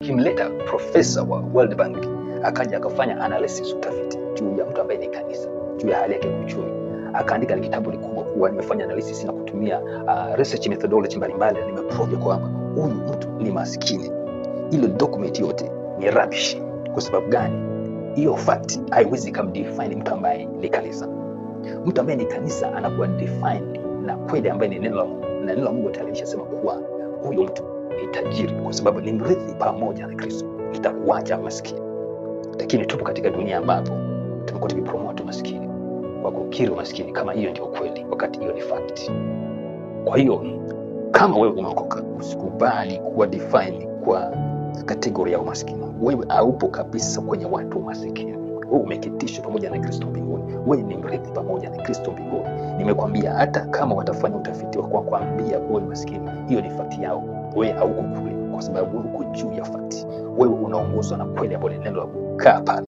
Kimleta profesa wa World Bank akaja akafanya analysis, utafiti juu ya mtu ambaye ni kanisa, juu ya hali yake kiuchumi. Akaandika kitabu kikubwa kuwa nimefanya analysis na kutumia research methodology mbalimbali, nimeprove kwamba huyu mtu ni maskini. Ile document yote ni rubbish. Kwa sababu gani? Hiyo fact haiwezi kumdefine mtu ambaye ni kanisa. Mtu ambaye ni kanisa anakuwa defined na kweli ambaye ni neno la Mungu, na neno la Mungu tayari lishasema kuwa huyo mtu ni tajiri kwa sababu ni mrithi pamoja na Kristo, itakuacha maskini. Lakini tupo katika dunia ambapo tumekuwa tukipromote maskini kwa kukiri maskini kama hiyo ndio kweli, wakati hiyo ni fact. Kwa hiyo kama wewe umeokoka, usikubali kuwa define kwa kategoria ya umaskini. Wewe haupo kabisa kwenye watu maskini. Wewe umeketishwa pamoja na Kristo mbinguni. Wewe ni mrithi pamoja na Kristo mbinguni. Nimekwambia hata kama watafanya utafiti wa kukwambia wewe maskini, hiyo ni fact yao. Wewe hauko kule kwa sababu wewe uko juu ya fact. Wewe unaongozwa na kweli ambayo ni neno la Mungu. Kaa pale.